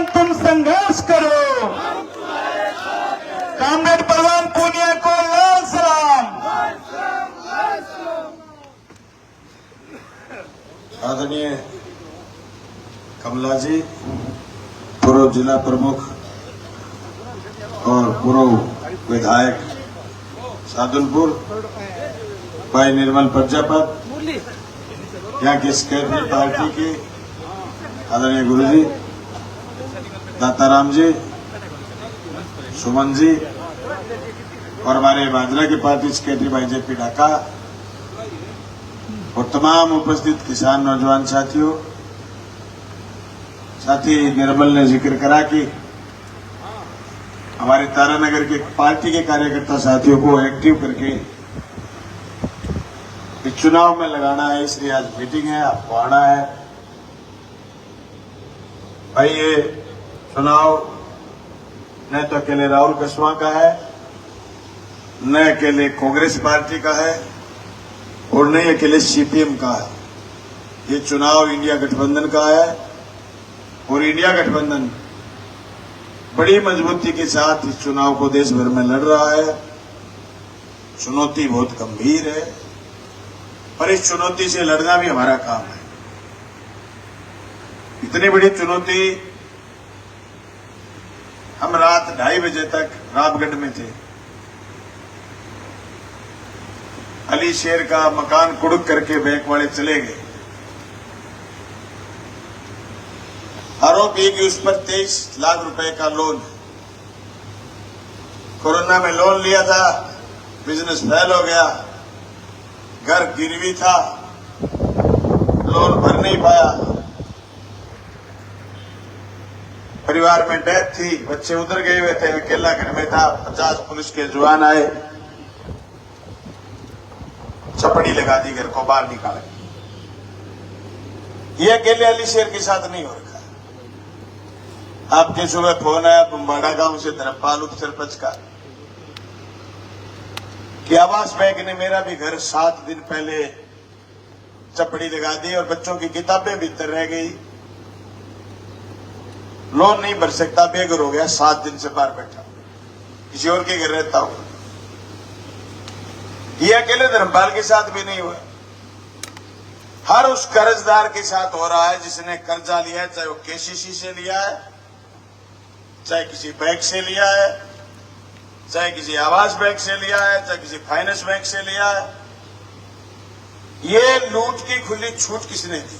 परवान तुम संघर्ष करो। कामरेड परवान पूनिया को लाल सलाम। आदरणीय कमला जी, पूर्व जिला प्रमुख और पूर्व विधायक सादुलपुर, भाई निर्मल प्रजापत, यहाँ की स्केटरी पार्टी के आदरणीय गुरुजी दाताराम जी, सुमन जी और हमारे बाजरा की पार्टी सेक्रेटरी भाई जेपी ढाका और तमाम उपस्थित किसान नौजवान साथियों, साथ ही निर्मल ने जिक्र करा कि हमारे तारानगर के पार्टी के कार्यकर्ता साथियों को एक्टिव करके इस चुनाव में लगाना है, इसलिए आज मीटिंग है, आपको आना है। भाई ये चुनाव न तो अकेले राहुल कस्वां का है, न अकेले कांग्रेस पार्टी का है और न अकेले सीपीएम का है। ये चुनाव इंडिया गठबंधन का है और इंडिया गठबंधन बड़ी मजबूती के साथ इस चुनाव को देश भर में लड़ रहा है। चुनौती बहुत गंभीर है, पर इस चुनौती से लड़ना भी हमारा काम है। इतनी बड़ी चुनौती, हम रात 2:30 बजे तक रामगढ़ में थे। अली शेर का मकान कुड़क करके बैंक वाले चले गए। आरोप ये कि उस पर 23 लाख रुपए का लोन, कोरोना में लोन लिया था, बिजनेस फेल हो गया, घर गिरवी था, लोन भर नहीं पाया, परिवार में डेथ थी, बच्चे उधर गए हुए थे, अकेला घर में था। 50 पुलिस के जवान आए, चपड़ी लगा दी, घर को बाहर निकाला। ये अकेले अली शेर के साथ नहीं हो रखा। आपके सुबह फोन आया बुम्बाड़ा गांव से धर्मपाल उप सरपंच का कि आवास बैंक ने मेरा भी घर 7 दिन पहले चपड़ी लगा दी और बच्चों की किताबें भीतर रह गई, लोन नहीं भर सकता, बेघर हो गया, 7 दिन से बाहर बैठा, किसी और के घर रहता हूं। ये अकेले धर्मपाल के साथ भी नहीं हुआ, हर उस कर्जदार के साथ हो रहा है जिसने कर्जा लिया है, चाहे वो केसीसी से लिया है, चाहे किसी बैंक से लिया है, चाहे किसी आवास बैंक से लिया है, चाहे किसी फाइनेंस बैंक से लिया है। ये लूट की खुली छूट किसने दी?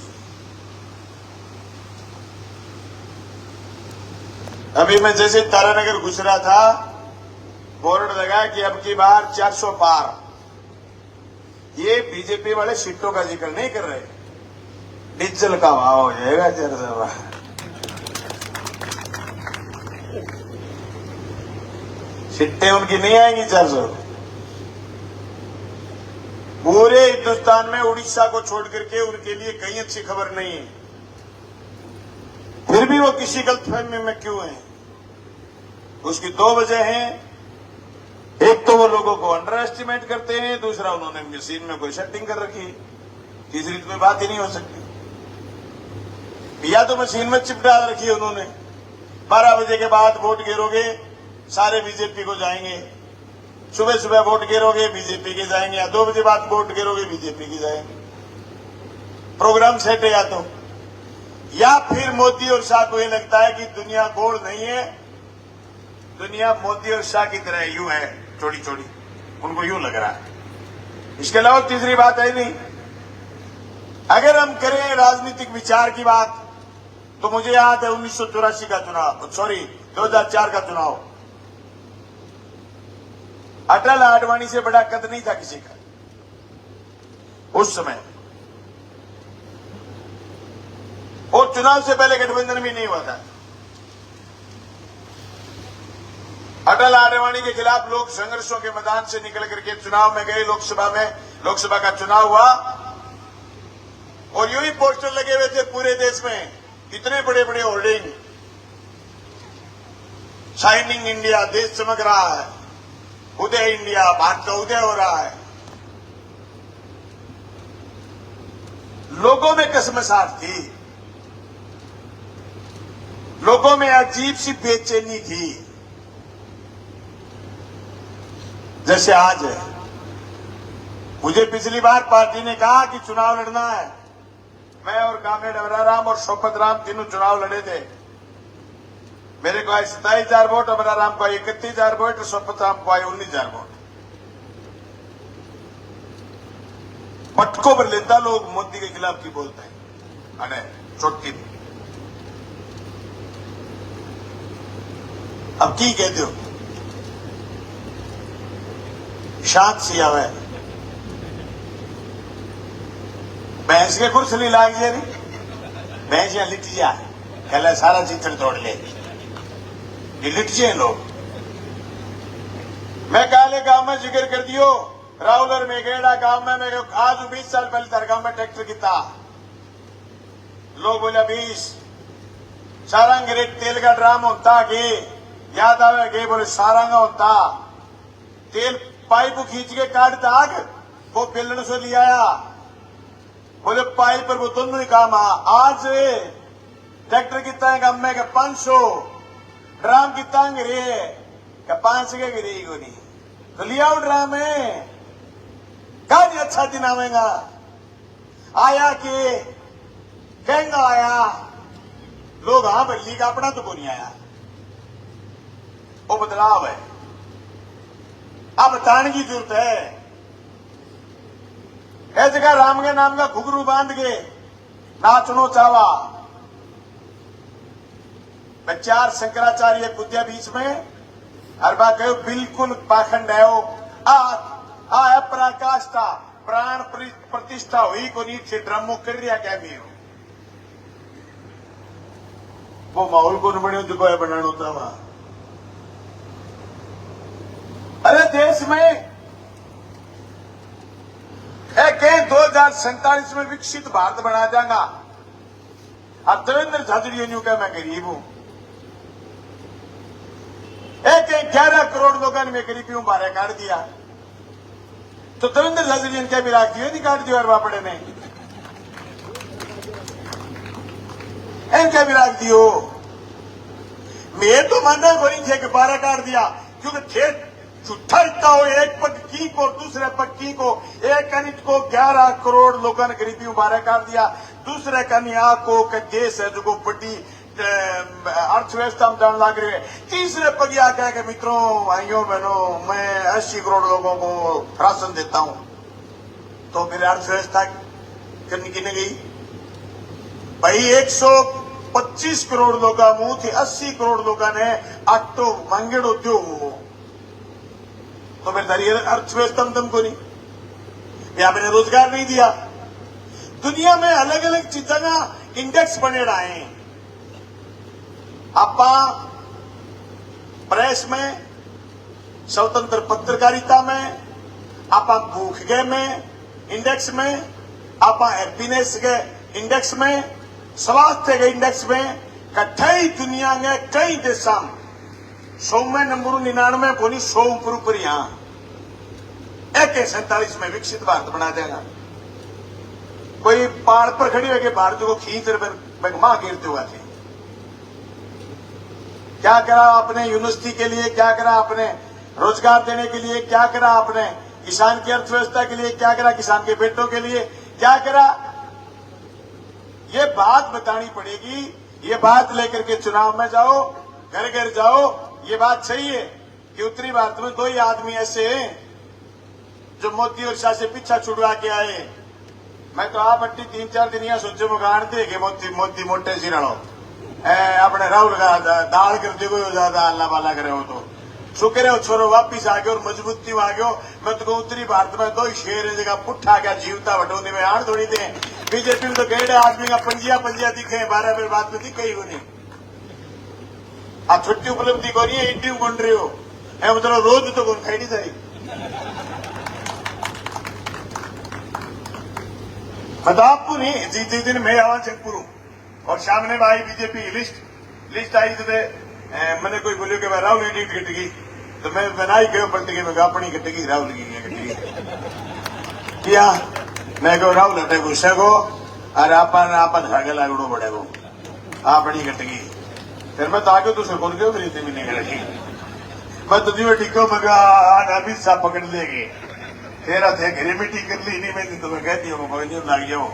अभी मैं जैसे तारानगर घुस रहा था, बोर्ड लगा कि अब की बार 400 पार। ये बीजेपी वाले सीटों का जिक्र नहीं कर रहे, डीजल का भाव हो जाएगा 400। सीटें उनकी नहीं आएंगी 400। पूरे हिंदुस्तान में उड़ीसा को छोड़ करके उनके लिए कहीं अच्छी खबर नहीं है, फिर भी वो किसी गलतफहमी में क्यों है? उसकी 2 वजह हैं। एक तो वो लोगों को अंडर एस्टिमेट करते हैं, दूसरा उन्होंने मशीन में कोई सेटिंग कर रखी, तीसरी तो कोई बात ही नहीं हो सकती। या तो मशीन में चिप डाल रखी है उन्होंने, 12 बजे के बाद वोट गिरोगे सारे बीजेपी को जाएंगे, सुबह सुबह वोट गिरोगे बीजेपी के जाएंगे, या 2 बजे बाद वोट गिरोगे बीजेपी के जाएंगे। प्रोग्राम सेट है या फिर मोदी और शाह को ये लगता है कि दुनिया गोल नहीं है, दुनिया मोदी और शाह की तरह यूं है, छोटी छोटी, उनको यूं लग रहा है। इसके अलावा तीसरी बात है नहीं। अगर हम करें राजनीतिक विचार की बात, तो मुझे याद है 1984 का चुनाव, 2004 का चुनाव। अटल आडवाणी से बड़ा कद नहीं था किसी का उस समय, और चुनाव से पहले गठबंधन भी नहीं हुआ था। अटल आडवाणी के खिलाफ लोग संघर्षों के मैदान से निकल करके चुनाव में गए, लोकसभा का चुनाव हुआ, और यूं ही पोस्टर लगे हुए थे पूरे देश में, इतने बड़े बड़े होर्डिंग, शाइनिंग इंडिया, देश चमक रहा है, उदय इंडिया, भारत का उदय हो रहा है। लोगों में कसमसाहट थी, लोगों में अजीब सी बेचैनी थी, जैसे आज है। मुझे पिछली बार पार्टी ने कहा कि चुनाव लड़ना है, मैं और कामेड अबराराम और शोपत राम तीनों चुनाव लड़े थे। मेरे को आए 27,000 वोट, अबराराम को आए 31,000 वोट और शोपत राम को आए 19,000 वोट। पटको पर लेता लोग मोदी के खिलाफ की बोलते हैं, अरे चोटकी भी। अब की कहते हो, शांत सी आवे भैंस के कुर्सली लाग जाए नहीं, भैंस यहां लिट जा, कहला सारा चित्र तोड़ ले, ये लिट जाए लोग। मैं काले गांव में जिक्र कर दियो, राहुल और मेघेड़ा गांव में मैं आज 20 साल पहले तर गांव में ट्रैक्टर किता, लोग बोला 20 सारंग रेट तेल का ड्राम होता के याद आवे के, बोले सारंगा होता तेल पाइप खींच के काटता आग, वो बेलन से ले आया, बोले पाइप पर वो दोनों ही काम आज ट्रैक्टर कितना है गांव में 500 ड्राम कितना गिरे का 5 के गिरे को नहीं, तो लिया ड्राम है काफी अच्छा दिन आवेगा। आया कि कहेंगा आया लोग, हाँ बल्ली का अपना तो को नहीं आया, वो बदलाव है, अब बताने की जरूरत है। ऐ जगह राम के नाम का घुघरू बांध के नाचनो चावा, चार शंकराचार्य कुद्या बीच में अरबा कहो बिल्कुल पाखंड है वो, आ पराकाष्ठा प्राण प्रतिष्ठा हुई को नीचे ड्रमो कर रिया क्या भी हो, वो माहौल को बने जो है बनाना होता वहां। अरे देश में कहीं 2047 में विकसित भारत बना जाएगा, अब देवेंद्र झाझड़ियों ने कहा मैं गरीब हूं, कहीं 11 करोड़ लोगों ने मैं गरीबी हूं बारह काट दिया, तो देवेंद्र झाझड़ियों ने क्या भी राख दिया, नहीं काट दिया और बापड़े ने क्या भी राख दियो। मैं तो मानना को नहीं थे कि 12 काट दिया, क्योंकि ठेठ झूठा इतना हो, एक पग की को दूसरे पग की को, एक अनिट को 11 करोड़ लोगों ने गरीबी बारह काट दिया, दूसरे कन्या को देश है जो बड़ी अर्थव्यवस्था में जान लग रही है, तीसरे पगिया कह के मित्रों भाइयों बहनों मैं 80 करोड़ लोगों को राशन देता हूं, तो फिर अर्थव्यवस्था करनी किने गई भाई। 125 करोड़ लोग मुंह थे, 80 करोड़ लोगों ने आटो मांगेड़ो दो, तो फिर धरिए अर्थव्यवस्था में तुमको नहीं, या मैंने रोजगार नहीं दिया। दुनिया में अलग अलग चीजों का इंडेक्स बने रहे हैं, आपा प्रेस में, स्वतंत्र पत्रकारिता में, आपा भूख गए में इंडेक्स में, आपा हैप्पीनेस के इंडेक्स में, स्वास्थ्य के इंडेक्स में, कई दुनिया में कई देशों में 100 में नंबर 99 को नहीं 100 ऊपर यहां 47 में विकसित भारत बना देगा। कोई पहाड़ पर खड़ी होकर भारत को खींच मां गिरते हुआ थे, क्या करा आपने यूनिवर्सिटी के लिए, क्या करा आपने रोजगार देने के लिए, क्या करा आपने किसान की अर्थव्यवस्था के लिए, क्या करा किसान के बेटों के लिए, क्या करा, ये बात बतानी पड़ेगी। ये बात लेकर के चुनाव में जाओ, घर घर जाओ। ये बात सही है कि उत्तरी भारत में 2 ही आदमी ऐसे हैं जो मोदी और शाह से पीछा छुड़वा के आए। मैं तो आप अट्टी 3-4 दिन यहाँ सोचे मुगान थे कि मोदी मोटे सिराणो अपने राहुल का दाल करते हुए ज्यादा अल्लाह वाला करे हो, तो शुक्र है छोरो वापिस आ गयो और मजबूती में आ गयो। मैं तो उत्तरी भारत में 2 ही शेर है जगह पुट्ठा गया जीवता बटोने में आड़ थोड़ी थे। बीजेपी में तो गहरे आदमी का पंजिया दिखे 12 बेर बात में दिखे ही नहीं। आप छुट्टी उपलब्धि को नहीं है, इंटरव्यू बन रहे हो है, मतलब रोज तो कौन खाई नहीं जाए। मैं तो आपको नहीं जीते दिन मैं आवाज जगपुर हूं और सामने में आई बीजेपी लिस्ट आई तो मैंने कोई बोलियो कि राहुल की टिकट कटेगी, तो मैं बनाई गयो पलट के मैं अपनी कटेगी राहुल की कटेगी क्या मैं कहो राहुल हटे गुस्से को और आपन हगे लागड़ो बढ़ेगो अपनी कटेगी। फिर मैं ताकि तुझे खोल के मेरी इतनी नहीं करेगी मैं तुझे टिको मगा अभी सा पकड़ लेगी तेरा थे घरे में टिक कर ली नहीं मैं तो मैं कहती हूँ कोई नहीं लग जाओ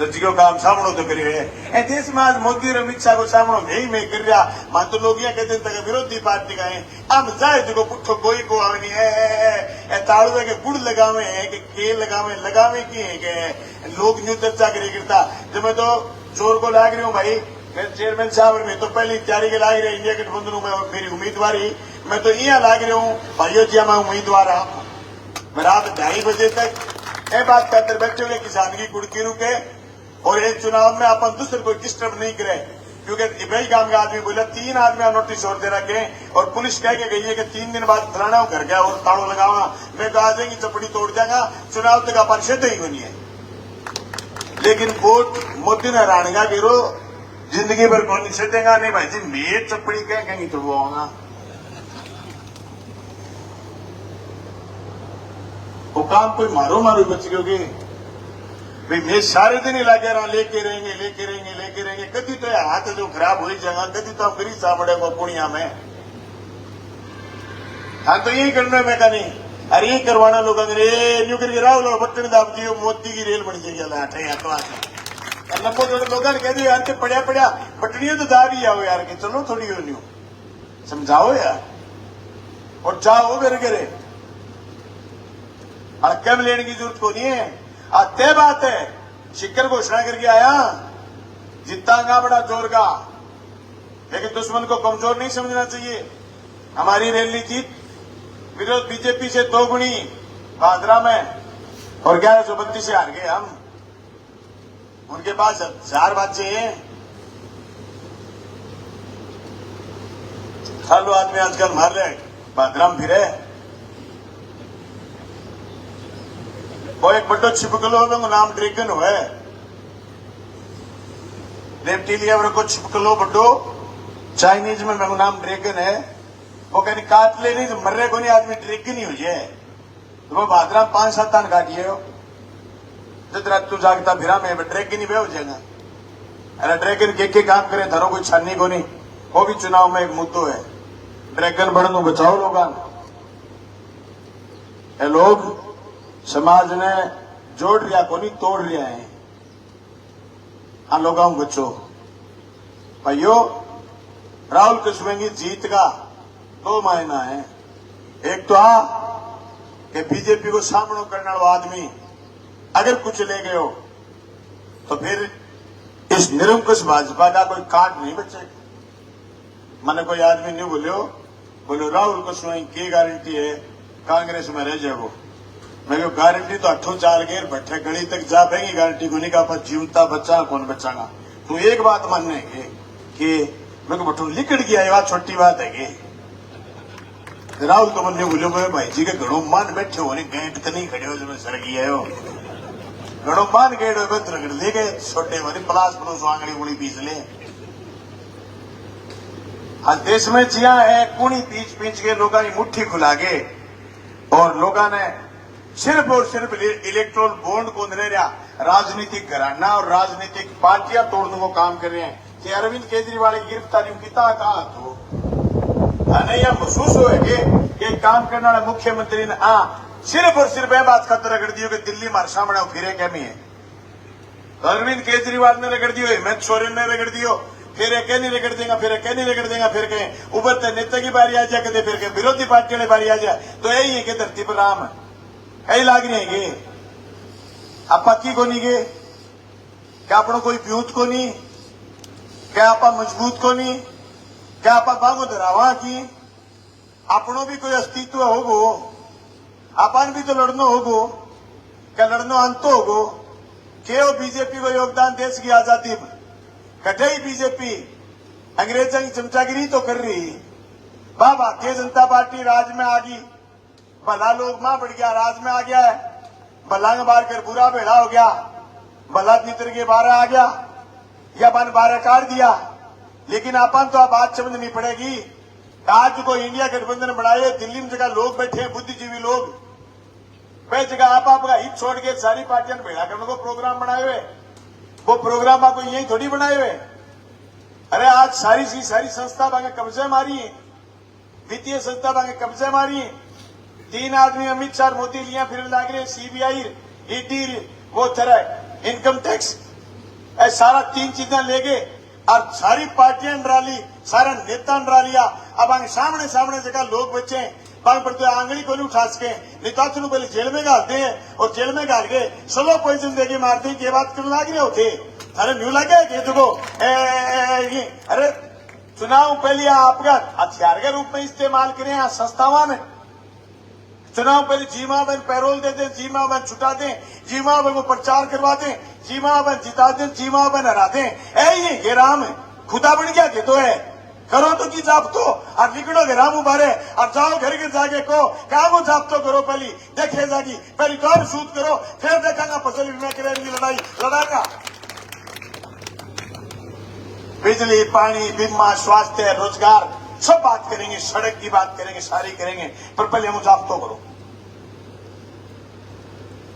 जिसको काम सामनो तो करिए ए देश में आज मोदी और अमित शाह को सामनो यही मैं कर रहा मान तो लोग ये कहते तक विरोधी पार्टी का है हम जाए जो पुठो कोई को आवनी है ताड़ुए के गुड़ लगावे है कि केल लगावे की है कि लोग न्यू चर्चा करे करता जब मैं तो जोर को लाग रही हूँ भाई मैं चेयरमैन साहब में तो पहली तैयारी के लाग रही इंडिया गठबंधन में मेरी उम्मीदवारी मैं तो यहाँ लाग रही हूँ भाइयों जी मैं उम्मीदवार हूँ मैं रात 2:30 बजे तक ये बात कहते बैठे हुए किसान की कुड़की रुके और एक चुनाव में अपन दूसरे को डिस्टर्ब नहीं करे क्योंकि वही काम का आदमी बोला 3 आदमी नोटिस और दे रखे और पुलिस कह के गई है कि 3 दिन बाद फलाना घर गया और ताड़ो लगावा मैं तो आ जाएंगी चपड़ी तोड़ जाएगा चुनाव तक अपन से ही बनी है लेकिन वोट मोदी ने हरानेगा गिरो जिंदगी भर कौन नहीं से देगा नहीं भाई जी मैं चपड़ी कह कहेंगी तो वो आऊंगा वो काम कोई मारो बच गयोगे भाई मैं सारे दिन ही लगे रहा लेके रहेंगे कभी तो हाथ जो खराब हो जाएगा कभी तो हम गरीब सामड़ेगा पुणिया में हाँ तो यही करना मैं कहा नहीं अरे यही करवाना लोग न्यू करके राव लो बटन दाब दियो मोदी की रेल बन जाएगी तो लंबो जोड़े लोगों ने कह दिया यार पड़ा बटनियों तो दाब ही आओ यार के चलो थोड़ी हो न्यू समझाओ यार और जाओ मेरे करे अड़कम लेने की जरूरत को नहीं है तय बात है शिखर घोषणा करके आया जीतांगा बड़ा जोर का लेकिन दुश्मन को कमजोर नहीं समझना चाहिए हमारी रैली जीत विरोध बीजेपी से 2 गुनी भादरा में और 1132 से हार गए हम उनके पास 1000 बच्चे हैं खालू आदमी आजकल मार रहे भादरा में फिरे वो एक बड़ो छिपकलो है नाम ड्रैगन है रेप्टिलिया को छिपकलो बड़ो चाइनीज में मेरा नाम ड्रैगन है वो कहनी काट ले नहीं तो मर्रे को नहीं आदमी ड्रैगन ही हो जाए तो वो भादरा 5-7 तान काटिए हो जब रात तू जागता फिरा में ड्रैगन ही बे हो जाएगा अरे ड्रैगन के काम करे धरो कोई छानी को नहीं वो भी चुनाव में एक मुद्दो है ड्रैगन बढ़ने बचाओ लोग समाज ने जोड़ रिया को नहीं तोड़ रिया है हाँ लोगों बच्चो भाइयों राहुल कुशवाहा की जीत का 2 मायना है एक तो कि बीजेपी को सामना करने वाला आदमी अगर कुछ ले गए हो तो फिर इस निरंकुश भाजपा का कोई काट नहीं बचेगा मैंने कोई आदमी नहीं बोलो राहुल कुशवाहा की गारंटी है कांग्रेस में रह जाओ मैं गारंटी तो 8 चाल गेर भट्टे गली तक जा पाएंगी गारंटी को नहीं कहा जीवता बच्चा कौन बचागा तो एक बात मानने है कि मैं भट्टू लिकड़ गया ये बात छोटी बात है कि राहुल तो मन बोलो भाई जी के घड़ो मान बैठे हो गेट तो नहीं खड़े हो जब सर गया हो घड़ो मान गेट हो रगड़ ले गए छोटे वाली प्लास पलोस आंगड़ी उंगली पीस ले आज देश में जिया है कुणी पीच के लोगों की मुट्ठी खुला के और लोगों ने सिर्फ और सिर्फ इलेक्ट्रोल बॉन्ड को नहीं रहा राजनीतिक घराना और राजनीतिक पार्टियां तोड़ने को काम कर रहे हैं कि अरविंद केजरीवाल की गिरफ्तारी किता कहा तो नहीं यह महसूस हो कि काम करने वाला मुख्यमंत्री ने सिर्फ और सिर्फ यह बात खतर रगड़ दी कि दिल्ली मार सामने फिरे कैमी है तो अरविंद केजरीवाल ने रगड़ दियो हेमंत सोरेन ने रगड़ दियो फिर कह नहीं रगड़ देगा फिर कह नहीं रगड़ देगा फिर कहें उभरते नेता की बारी आ जाए कहते फिर कहें विरोधी पार्टियों की बारी आ जाए तो यही है कि धरती पर राम है यही लाग रहे हैं आप पक्की को नहीं गए क्या अपनों कोई प्यूत को नहीं क्या आप मजबूत को नहीं क्या आप बागो धरावा की अपनों भी कोई अस्तित्व होगो अपन भी तो लड़नो होगो क्या लड़नो अंत होगो क्यों बीजेपी को योगदान देश की आजादी में कटे ही बीजेपी अंग्रेजों की चमचागिरी तो कर रही भारतीय जनता पार्टी राज में आ गई भला लोग मां बढ़ गया राज में आ गया है भला बार कर बुरा भेड़ा हो गया भला नितर के 12 आ गया या बन 12 काट दिया लेकिन अपन तो अब बात समझनी पड़ेगी आज को इंडिया गठबंधन बनाए दिल्ली में जगह लोग बैठे हैं बुद्धिजीवी लोग वह जगह आपका हित छोड़ के सारी पार्टियां भेड़ा करने को प्रोग्राम बनाए हुए वो प्रोग्राम आपको यही थोड़ी बनाए हुए अरे आज सारी सी सारी संस्था बांगे कब्जे मारी है, वित्तीय संस्था बांगे कब्जे मारी है। 3 आदमी अमित शाह मोदी लिया फिर लाग रहे, सीबीआई ईडी वो तरह इनकम टैक्स सारा 3 चीजें ले गए और सारी पार्टियां डरा ली, सारा नेता डरा लिया। अब आगे सामने सामने जगह लोग बचे बांग पर तो आंगली को नहीं उठा सके, नेता पहले जेल में डालते हैं और जेल में डाल के स्लो पॉइजन देके मारते हैं। ये बात करने लाग रहे होते, अरे न्यू लगे कि देखो अरे चुनाव पहले आपका हथियार के रूप में इस्तेमाल करें यहाँ संस्थावां में। चुनाव पहले जीमा बहन पैरोल दे दें, जीमा बहन छुटा दें, जीमा बहन को प्रचार करवा दें, जीमा बहन जिता दें, जीमा बहन हरा दें। ये राम है, खुदा बन गया कि तो है करो तो की जापतो और निकलो के राम उबारे और जाओ घर के जाके को क्या वो जापतो करो। पहली देखे जागी पहली तो सूत करो, फिर देखेंगे फसल में करेंगी लड़ाई लड़ाएगा। बिजली, पानी, बीमा, स्वास्थ्य, रोजगार सब बात करेंगे, सड़क की बात करेंगे, सारी करेंगे, पर पहले हम जाप तो करो।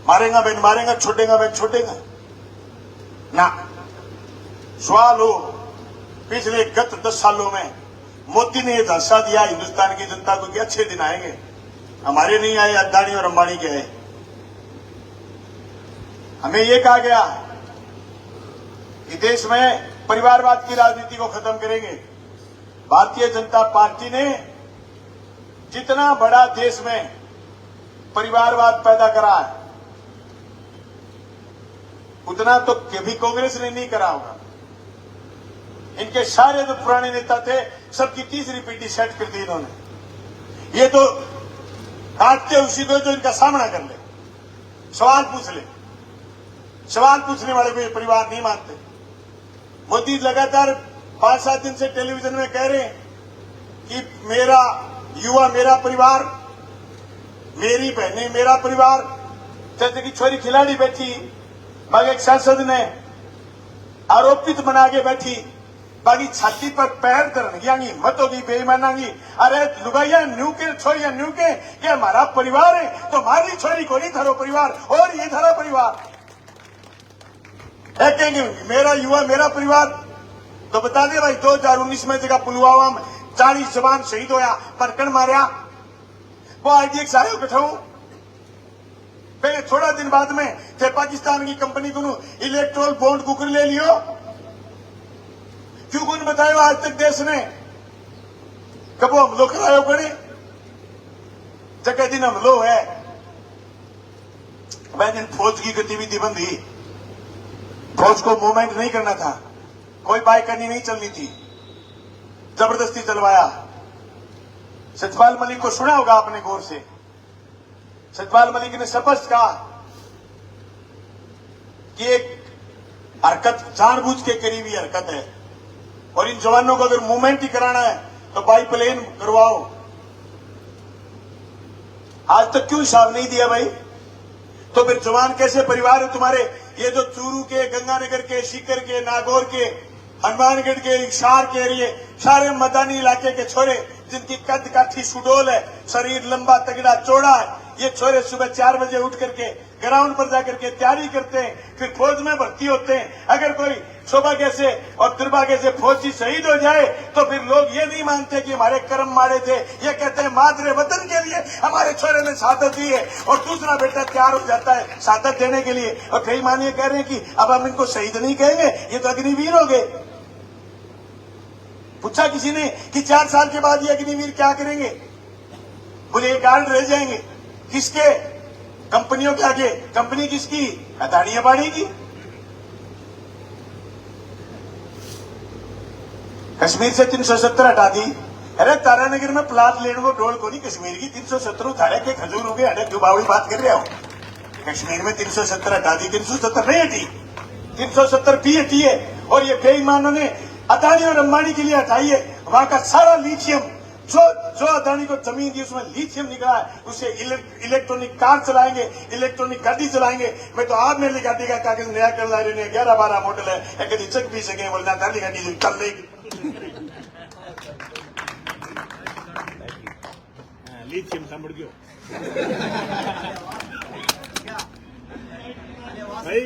मारेगा बहन मारेगा, छोड़ेगा बहन छोड़ेगा ना। सवाल हो पिछले गत 10 सालों में मोदी ने ये झांसा दिया हिंदुस्तान की जनता को कि अच्छे दिन आएंगे, हमारे नहीं आए, अदानी और अंबानी के आए। हमें ये कहा गया कि देश में परिवारवाद की राजनीति को खत्म करेंगे। भारतीय जनता पार्टी ने जितना बड़ा देश में परिवारवाद पैदा करा है उतना तो कभी कांग्रेस ने नहीं करा होगा। इनके सारे जो पुराने नेता थे सबकी तीसरी पीढ़ी सेट कर दी इन्होंने। ये तो काटते उसी को जो इनका सामना कर ले, सवाल पूछ ले। सवाल पूछने वाले को ये परिवार नहीं मानते। मोदी लगातार 5-7 दिन से टेलीविजन में कह रहे हैं कि मेरा युवा मेरा परिवार, मेरी बहनें मेरा परिवार। जैसे कि छोरी खिलाड़ी बैठी, बाकी एक सांसद ने आरोपित बना के बैठी, बाकी छाती पर पैर धरने हिम्मत होगी बेईमानागी। अरे लुगाइया न्यू के छोरिया न्यू के ये हमारा परिवार है तो हमारी छोरी को नहीं धरो परिवार और ये धरा परिवार है। कहेंगे मेरा युवा मेरा परिवार तो बता दे भाई 2019 में जगह पुलवामा में 40 जवान शहीद होया, परकन मारिया, वो आईडीएक्स सारे उठाऊ। पहले थोड़ा दिन बाद में थे पाकिस्तान की कंपनी को इलेक्ट्रोल बॉन्ड कुकर ले लियो। क्यों कौन बतायो आज तक देश ने कब हमलो करायो पड़े जगह दिन हमलो है। वह दिन फौज की गतिविधि बंद हुई, फौज को मूवमेंट नहीं करना था, कोई बाइकनी नहीं चलनी थी, जबरदस्ती चलवाया। सतपाल मलिक को सुना होगा आपने गौर से। सतपाल मलिक ने स्पष्ट कहा कि एक हरकत जानबूझ के करीबी हरकत है और इन जवानों को अगर मूवमेंट ही कराना है तो बाई प्लेन करवाओ। आज तक क्यों हिसाब नहीं दिया भाई? तो फिर जवान कैसे परिवार है तुम्हारे? ये जो चूरू के, गंगानगर के, सीकर के, नागौर के, हनुमानगढ़ के, हिसार के एरिए, सारे मैदानी इलाके के छोरे जिनकी कद काठी सुडोल है, शरीर लंबा तगड़ा चौड़ा है, ये छोरे सुबह 4 बजे उठ करके ग्राउंड पर जाकर के तैयारी करते हैं, फिर फौज में भर्ती होते हैं। अगर कोई सौभाग्य से और दुर्भाग्य से फौजी शहीद हो जाए तो फिर लोग ये नहीं मानते कि हमारे कर्म मारे थे, ये कहते हैं मादरे वतन के लिए हमारे छोरे ने शहादत दी है। और दूसरा बेटा तैयार हो जाता है शहादत देने के लिए और कई मानिए कह रहे हैं कि अब हम इनको शहीद नहीं कहेंगे, ये तो अग्निवीर हो गए। पूछा किसी ने कि 4 साल के बाद ये अग्निवीर क्या करेंगे? बोले गार्ड रह जाएंगे। किसके? कंपनियों के आगे। कंपनी किसकी? अदानी अंबानी की। कश्मीर से 370 हटा दी। अरे तारानगर में प्लाट लेने को डोल को नहीं, कश्मीर की 370 उठाड़े के खजूर हो गए। अरे क्यों बावड़ी बात कर रहे हो? कश्मीर में 370 हटा दी, 370 नहीं हटी, 370 भी हटी है। और ये बेईमानों ने अदानी और अंबानी के लिए हटाई है। वहां का सारा लिथियम जो अदानी को जमीन दी उसमें लिथियम निकला है, उसे इलेक्ट्रॉनिक कार चलाएंगे, इलेक्ट्रॉनिक गाड़ी चलाएंगे। मैं तो आप मेरी गाड़ी का कागज नया कर ला रहे 11-12 मॉडल है, कभी चक भी सके बोलना गाड़ी गाड़ी चल रही लिथियम सांभ गयो भाई।